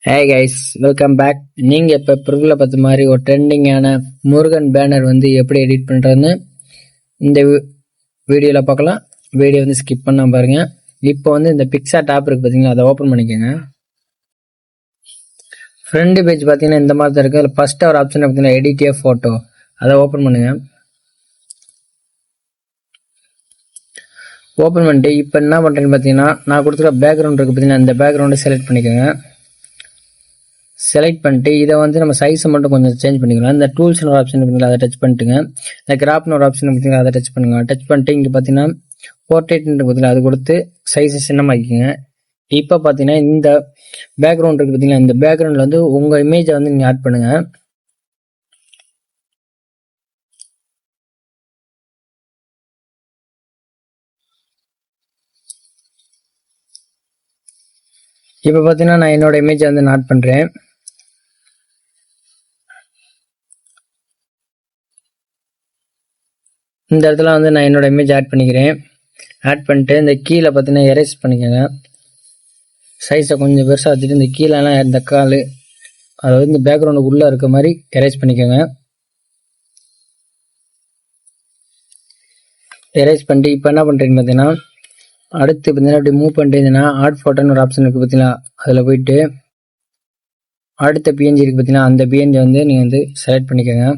Hey guys, welcome back. நீங்கள் இப்போ ப்ரிவ்யூவில் பார்த்த மாதிரி ஒரு ட்ரெண்டிங்கான முருகன் பேனர் வந்து எப்படி எடிட் பண்ணுறதுன்னு இந்த வீடியோவில் பார்க்கலாம். வீடியோ வந்து ஸ்கிப் பண்ணாமல் பாருங்கள். இப்போ வந்து இந்த பிக்சார்ட் ஆப் இருக்குது பார்த்தீங்களா, அதை ஓப்பன் பண்ணிக்கோங்க. ஃப்ரண்ட் பேஜ் பார்த்தீங்கன்னா இந்த மாதிரி தான் இருக்குது. அதில் ஃபஸ்ட்டு ஒரு ஆப்ஷன் பார்த்தீங்கன்னா எடிட் ஏ ஃபோட்டோ, அதை ஓப்பன் பண்ணுங்கள். ஓப்பன் பண்ணிட்டு இப்போ என்ன பண்ணுறேன்னு பார்த்தீங்கன்னா, நான் கொடுத்துருக்க பேக்ரவுண்ட் இருக்குது பார்த்தீங்கன்னா, இந்த பேக்ரவுண்டை செலக்ட் பண்ணிக்கோங்க. செலக்ட் பண்ணிட்டு இதை வந்து நம்ம சைஸை மட்டும் கொஞ்சம் சேஞ்ச் பண்ணிக்கலாம். இந்த டூல்ஸ்னு ஒரு ஆப்ஷன் இருக்குங்களா, அதை டச் பண்ணிட்டுங்க. இந்த கிராப்னு ஒரு ஆப்ஷன் பார்த்தீங்கன்னா, அதை டச் பண்ணுங்க. டச் பண்ணிட்டு இங்கே பார்த்தீங்கன்னா போர்ட்ரேட்னு பார்த்தீங்கன்னா அது கொடுத்து சைஸை சின்னமாக்கிங்க. இப்போ பார்த்தீங்கன்னா இந்த பேக்ரவுண்ட் இருக்குது பார்த்தீங்கன்னா, இந்த பேக்ரவுண்டில் வந்து உங்கள் இமேஜை வந்து நீங்கள் ஆட் பண்ணுங்கள். இப்போ பார்த்தீங்கன்னா நான் என்னோட இமேஜை வந்து ஆட் பண்ணுறேன். இந்த இடத்துல வந்து நான் என்னோட இமேஜ் ஆட் பண்ணிக்கிறேன். ஆட் பண்ணிட்டு இந்த கீழே பார்த்தீங்கன்னா எரேஸ் பண்ணிக்கோங்க. சைஸை கொஞ்சம் பெருசாக வச்சுட்டு இந்த கீழெல்லாம் இந்த கால், அதாவது இந்த பேக்ரவுண்டுக்கு உள்ளே இருக்க மாதிரி எரேஸ் பண்ணிக்கோங்க. எரேஸ் பண்ணிட்டு இப்போ என்ன பண்ணுறீங்கன்னு பார்த்தீங்கன்னா, அடுத்து பார்த்தீங்கன்னா அப்படி மூவ் பண்ணிட்டீங்கன்னா ஆட் ஃபோட்டோன்னு ஒரு ஆப்ஷன் இருக்குது பார்த்தீங்களா, அதில் போயிட்டு அடுத்த பிஎன்ஜி இருக்குது பார்த்தீங்கன்னா, அந்த பிஎன்ஜி வந்து நீங்கள் வந்து செலக்ட் பண்ணிக்கோங்க.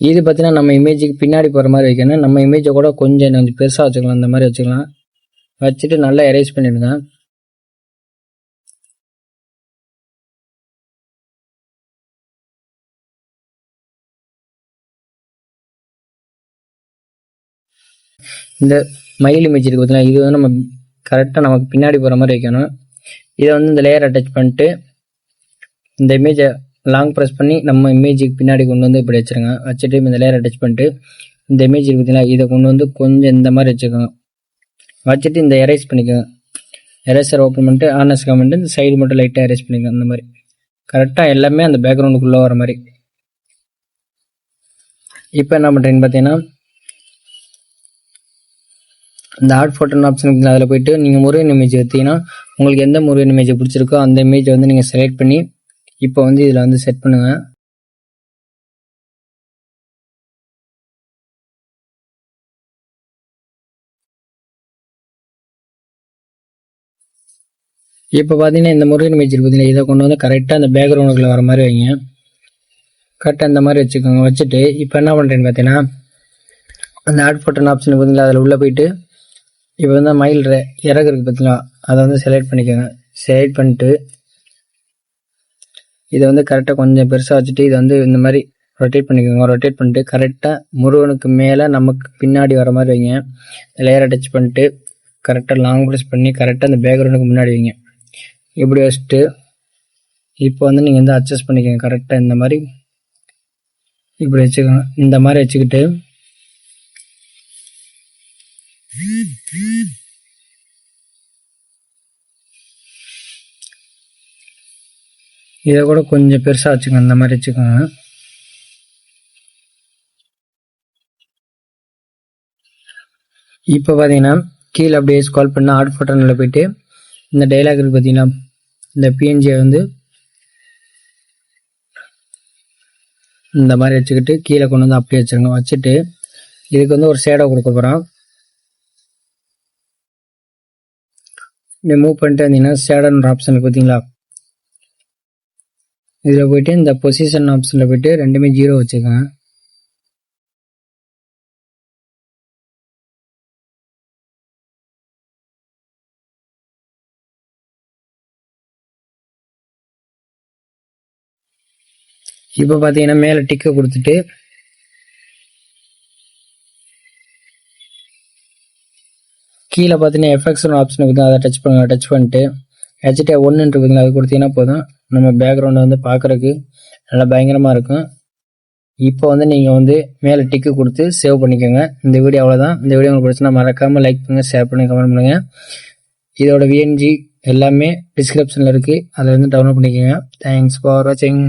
இது பார்த்தீங்கன்னா நம்ம இமேஜுக்கு பின்னாடி போகிற மாதிரி வைக்கணும். நம்ம இமேஜை கூட கொஞ்சம் பெருசாக வச்சுக்கலாம், இந்த மாதிரி வச்சுக்கலாம். வச்சுட்டு நல்லா எரேஸ் பண்ணிடுங்க. இந்த மயில் இமேஜ் இருக்குது பார்த்தீங்கன்னா, இது வந்து நம்ம கரெக்டாக நமக்கு பின்னாடி போகிற மாதிரி வைக்கணும். இதை வந்து இந்த லேயர் அட்டாச் பண்ணிட்டு இந்த இமேஜை லாங் ப்ரெஸ் பண்ணி நம்ம இமேஜுக்கு பின்னாடி கொண்டு வந்து இப்படி வச்சுருங்க. வச்சுட்டு இந்த லேயர் அட்டாச் பண்ணிட்டு இந்த இமேஜ் பார்த்தீங்கன்னா இதை கொண்டு வந்து கொஞ்சம் இந்த மாதிரி வச்சுக்கோங்க. வச்சுட்டு இந்த எரேஸ் பண்ணிக்கோங்க. எரேசர் ஓப்பன் பண்ணிட்டு ஆர்னஸ் கமெண்ட் இந்த சைடு மட்டும் லைட்டாக எரேஸ் பண்ணிக்கோங்க. அந்த மாதிரி கரெக்டாக எல்லாமே அந்த பேக்ரவுண்டுக்குள்ளே வர மாதிரி. இப்போ என்ன பண்ணுறீங்கன்னு பார்த்தீங்கன்னா, இந்த ஆட் ஃபோட்டோன்னு ஆப்ஷன் அதில் போயிட்டு நீங்கள் முருகன் இமேஜ் எடுத்தீங்கன்னா உங்களுக்கு எந்த முருகன் இமேஜ் பிடிச்சிருக்கோ அந்த இமேஜை வந்து நீங்கள் செலக்ட் பண்ணி இப்போ வந்து இதில் வந்து செட் பண்ணுங்க. இப்போ பார்த்தீங்கன்னா இந்த முருகன் இமேஜ் பார்த்தீங்கன்னா இதை கொண்டு வந்து கரெக்டாக அந்த பேக்ரவுண்டுக்குள்ள வர மாதிரி வைங்க. கரெக்டாக இந்த மாதிரி வச்சுக்கோங்க. வச்சுட்டு இப்போ என்ன பண்ணுறேன்னு பார்த்தீங்கன்னா, அந்த ஆட் ஃபோட்டோன்னு ஆப்ஷன் பார்த்தீங்களா, அதில் உள்ளே போயிட்டு இப்போ வந்து மயில் இறகு இருக்குது பார்த்தீங்களா, அதை வந்து செலக்ட் பண்ணிக்கோங்க. செலக்ட் பண்ணிட்டு இதை வந்து கரெக்டாக கொஞ்சம் பெருசாக வச்சுட்டு இதை வந்து இந்த மாதிரி ரொட்டேட் பண்ணிக்கோங்க. ரொட்டேட் பண்ணிட்டு கரெக்டாக முருகனுக்கு மேலே நமக்கு பின்னாடி வர மாதிரி வைங்க. லேயரை டச் பண்ணிட்டு கரெக்டாக லாங் ப்ரெஸ் பண்ணி கரெக்டாக அந்த பேக்ரவுண்டுக்கு முன்னாடி வைங்க. இப்படி வச்சுட்டு இப்போ வந்து நீங்கள் வந்து அட்ஜஸ்ட் பண்ணிக்கோங்க. கரெக்டாக இந்த மாதிரி இப்படி வச்சுக்கோங்க. இந்த மாதிரி வச்சுக்கிட்டு இதை கூட கொஞ்சம் பெருசாக வச்சுக்கோங்க. இந்த மாதிரி வச்சுக்கோங்க. இப்போ பார்த்தீங்கன்னா கீழே அப்படியே ஸ்க்ரால் பண்ணால் ஆட் ஃபோட்டோனில் போயிட்டு இந்த டைலாக் இருக்குது பார்த்தீங்கன்னா, இந்த பிஎன்ஜியை வந்து இந்த மாதிரி வச்சுக்கிட்டு கீழே கொண்டு வந்து அப்படியே வச்சுருங்க. வச்சுட்டு இதுக்கு வந்து ஒரு ஷேடோ கொடுக்க போகிறோம். இப்படி மூவ் பண்ணிட்டு வந்தீங்கன்னா ஷேடோன்ற ஆப்ஷன் பார்த்தீங்களா, இதில் போயிட்டு இந்த பொசிஷன் ஆப்ஷனில் போயிட்டு ரெண்டுமே 0 வச்சுக்கோங்க. இப்போ பார்த்தீங்கன்னா மேலே டிக்கை கொடுத்துட்டு கீழே பார்த்தீங்கன்னா எஃபெக்ட்ஸ்னு ஆப்ஷன் இருக்குது, அதை டச் பண்ணுங்க. டச் பண்ணிட்டு ஹெச்டே 1 இருக்குதுங்களா, அது கொடுத்தீங்கன்னா போதும். நம்ம பேக்ரவுண்டை வந்து பார்க்குறதுக்கு நல்லா பயங்கரமாக இருக்கும். இப்போ வந்து நீங்கள் வந்து மேலே டிக்கு கொடுத்து சேவ் பண்ணிக்கோங்க. இந்த வீடியோ அவ்வளோதான். இந்த வீடியோ உங்களுக்கு பிடிச்சினா மறக்காமல் லைக் பண்ணுங்கள், ஷேர் பண்ணுங்கள், கமெண்ட் பண்ணுங்கள். இதோட விஎன்ஜி எல்லாமே டிஸ்கிரிப்ஷனில் இருக்குது, அதில் வந்து டவுன்லோட் பண்ணிக்கோங்க. தேங்க்ஸ் ஃபார் வாட்சிங்.